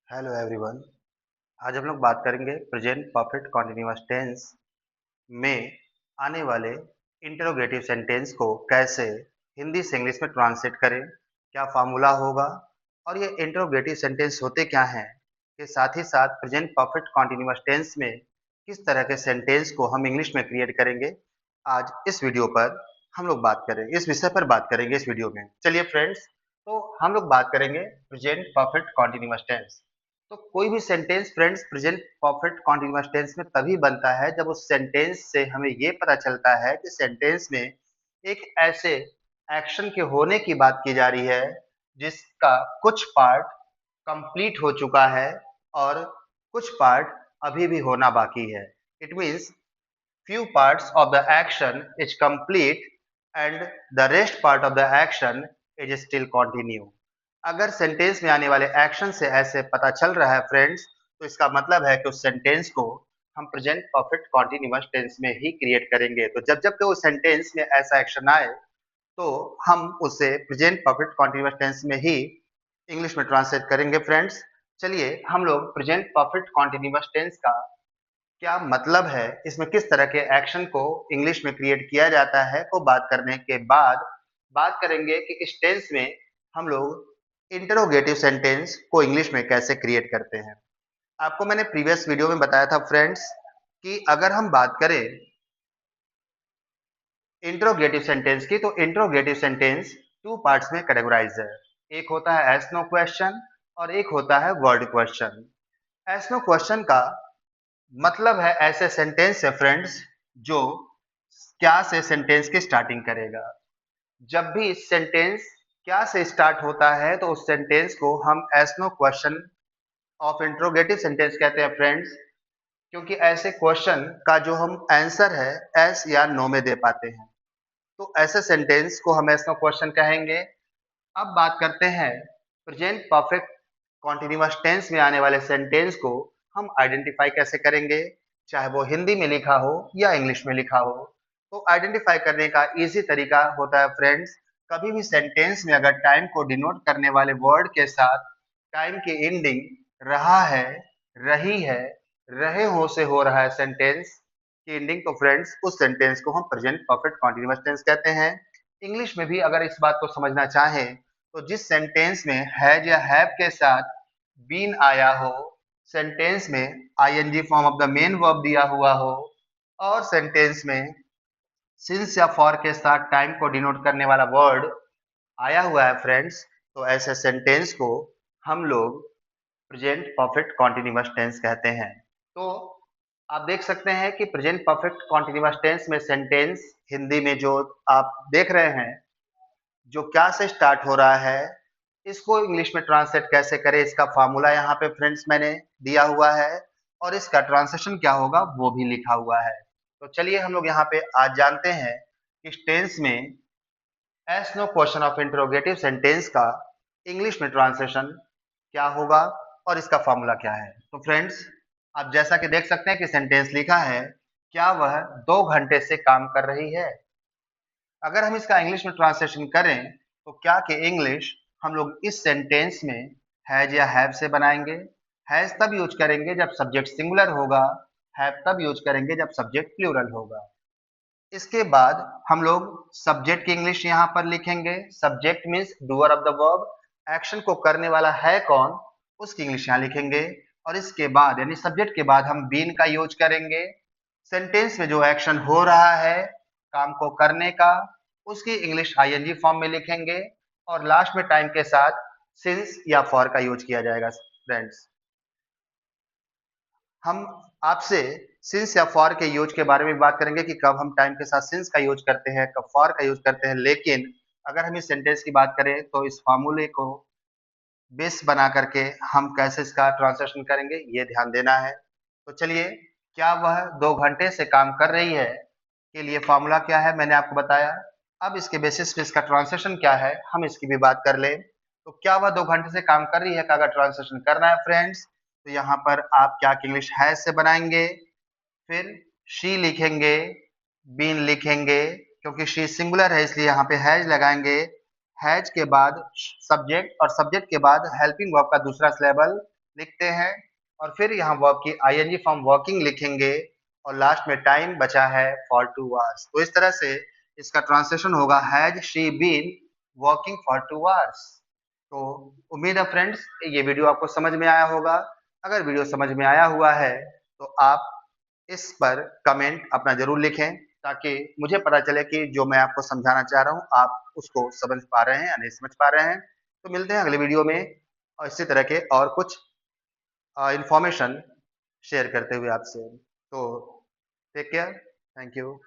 Hello everyone. आज हम लोग बात करेंगे प्रेजेंट परफेक्ट कॉन्टिन्यूअस टेंस में आने वाले इंटरोगेटिव सेंटेंस को कैसे हिंदी से इंग्लिश में ट्रांसलेट करें, क्या फार्मूला होगा और ये इंटरोगेटिव सेंटेंस होते क्या हैं। के साथ ही साथ प्रेजेंट परफेक्ट कॉन्टिन्यूअस टेंस में किस तरह के सेंटेंस को हम इंग्लिश में क्रिएट करेंगे, आज इस वीडियो पर हम लोग बात करेंगे, इस विषय पर बात करेंगे इस वीडियो में। चलिए फ्रेंड्स, तो हम लोग बात करेंगे प्रेजेंट परफेक्ट कॉन्टिन्यूअस टेंस। तो कोई भी sentence friends present perfect continuous tense में तभी बनता है जब उस सेंटेंस से हमें ये पता चलता है कि सेंटेंस में एक ऐसे एक्शन के होने की बात की जा रही है जिसका कुछ पार्ट कंप्लीट हो चुका है और कुछ पार्ट अभी भी होना बाकी है। It means few parts of the action is complete and the rest part of the action is still continue। अगर सेंटेंस में आने वाले एक्शन से ऐसे पता चल रहा है फ्रेंड्स, तो इसका मतलब है कि उस सेंटेंस को हम प्रेजेंट परफेक्ट कॉन्टिन्यूअस टेंस में ही क्रिएट करेंगे। तो जब जब उस सेंटेंस में ऐसा एक्शन आए तो हम उसे प्रेजेंट परफेक्ट कॉन्टिन्यूअस टेंस में ही इंग्लिश में ट्रांसलेट करेंगे फ्रेंड्स। चलिए हम लोग प्रेजेंट परफेक्ट कॉन्टिन्यूअस टेंस का क्या मतलब है, इसमें किस तरह के एक्शन को इंग्लिश में क्रिएट किया जाता है को बात करने के बाद बात करेंगे कि इस टेंस में हम लोग इंटरोगेटिव सेंटेंस को इंग्लिश में कैसे क्रिएट करते हैं। आपको मैंने प्रीवियस वीडियो में बताया था फ्रेंड्स कि अगर हम बात करें इंटरोगेटिव सेंटेंस की, तो इंटरोगेटिव सेंटेंस टू पार्ट्स में कैटेगराइज है। एक होता है एस नो क्वेश्चन और एक होता है word question. Yes no question का मतलब है ऐसे सेंटेंस है फ्रेंड्स जो क्या से सेंटेंस की स्टार्टिंग करेगा। जब भी सेंटेंस क्या से स्टार्ट होता है तो उस सेंटेंस को हम yes no question of interrogative sentence कहते हैं फ्रेंड्स, क्योंकि ऐसे क्वेश्चन का जो हम आंसर है एस या नो में दे पाते हैं, तो ऐसे सेंटेंस को हम एस नो क्वेश्चन कहेंगे। अब बात करते हैं प्रेजेंट परफेक्ट कॉन्टिन्यूअस टेंस में आने वाले सेंटेंस को हम आइडेंटिफाई कैसे करेंगे, चाहे वो हिंदी में लिखा हो या इंग्लिश में लिखा हो। तो आइडेंटिफाई करने का इजी तरीका होता है फ्रेंड्स, कभी भी सेंटेंस में अगर टाइम को डिनोट करने वाले वर्ड के साथ टाइम की एंडिंग रहा है, रही है, रहे हो से हो रहा है सेंटेंस की एंडिंग, तो फ्रेंड्स उस सेंटेंस को हम प्रेजेंट परफेक्ट कॉन्टिन्यूअस टेंस कहते हैं। इंग्लिश में भी अगर इस बात को समझना चाहें तो जिस सेंटेंस में हैज या हैव के साथ बीन आया हो, सेंटेंस में ING form of the main verb दिया हुआ हो और सेंटेंस में सिंस या फॉर के साथ टाइम को डिनोट करने वाला वर्ड आया हुआ है फ्रेंड्स, तो ऐसे सेंटेंस को हम लोग प्रेजेंट परफेक्ट कॉन्टिन्यूअस टेंस कहते हैं। तो आप देख सकते हैं कि प्रेजेंट परफेक्ट कॉन्टिन्यूअस टेंस में सेंटेंस हिंदी में जो आप देख रहे हैं जो क्या से स्टार्ट हो रहा है, इसको इंग्लिश में ट्रांसलेट कैसे करें, इसका फार्मूला यहाँ पे फ्रेंड्स मैंने दिया हुआ है और इसका ट्रांसलेशन क्या होगा वो भी लिखा हुआ है। तो चलिए हम लोग यहाँ पे आज जानते हैं कि इस टेंस में yes no question of interrogative sentence का इंग्लिश में ट्रांसलेशन क्या होगा और इसका फार्मूला क्या है। तो फ्रेंड्स आप जैसा कि देख सकते हैं कि सेंटेंस लिखा है, क्या वह 2 घंटे से काम कर रही है। अगर हम इसका इंग्लिश में ट्रांसलेशन करें तो क्या कि इंग्लिश हम लोग इस सेंटेंस में हैज या हैव से बनाएंगे। हैज तब यूज करेंगे जब सब्जेक्ट सिंगुलर होगा, हैव तब यूज करेंगे जब सब्जेक्ट प्लूरल होगा। इसके बाद हम लोग सब्जेक्ट की इंग्लिश यहाँ पर लिखेंगे। Subject means doer of the verb, action को करने वाला है कौन, उसकी इंग्लिश यहाँ लिखेंगे। और इसके बाद यानी सब्जेक्ट के बाद हम बीन का यूज करेंगे। सेंटेंस में जो एक्शन हो रहा है काम को करने का, उसकी इंग्लिश आईएनजी फॉर्म में लिखेंगे और लास्ट में टाइम के साथ सिंस या फॉर का यूज किया जाएगा फ्रेंड्स। हम आपसे सिंस या फॉर के यूज के बारे में बात करेंगे कि कब हम टाइम के साथ सिंस का यूज करते हैं, कब फॉर का यूज करते हैं, लेकिन अगर हम इस सेंटेंस की बात करें तो इस फार्मूले को बेस बना करके हम कैसे इसका ट्रांसलेशन करेंगे ये ध्यान देना है। तो चलिए, क्या वह 2 घंटे से काम कर रही है के लिए फार्मूला क्या है मैंने आपको बताया। अब इसके बेसिस पे इसका ट्रांसलेशन क्या है हम इसकी भी बात कर लें। तो क्या वह 2 घंटे से काम कर रही है का अगर ट्रांसलेशन करना है फ्रेंड्स, तो यहाँ पर आप क्या इंग्लिश हैज से बनाएंगे, फिर शी लिखेंगे, बीन लिखेंगे, क्योंकि शी सिंगुलर है इसलिए यहाँ पे हैज लगाएंगे। हैज के बाद सब्जेक्ट और सब्जेक्ट के बाद हेल्पिंग वर्ब का दूसरा सिलेबल लिखते हैं और फिर यहाँ वर्ब की आईएनजी फॉर्म वर्किंग लिखेंगे और लास्ट में टाइम बचा है फॉर 2 आवर्स। तो इस तरह से इसका ट्रांसलेशन होगा has she been working for 2 hours. तो उम्मीद है फ्रेंड्स ये वीडियो आपको समझ में आया होगा। अगर वीडियो समझ में आया हुआ है तो आप इस पर कमेंट अपना जरूर लिखें ताकि मुझे पता चले कि जो मैं आपको समझाना चाह रहा हूँ आप उसको समझ पा रहे हैं या नहीं समझ पा रहे हैं। तो मिलते हैं अगले वीडियो में और इसी तरह के और कुछ इंफॉर्मेशन शेयर करते हुए आपसे। तो टेक केयर, थैंक यू।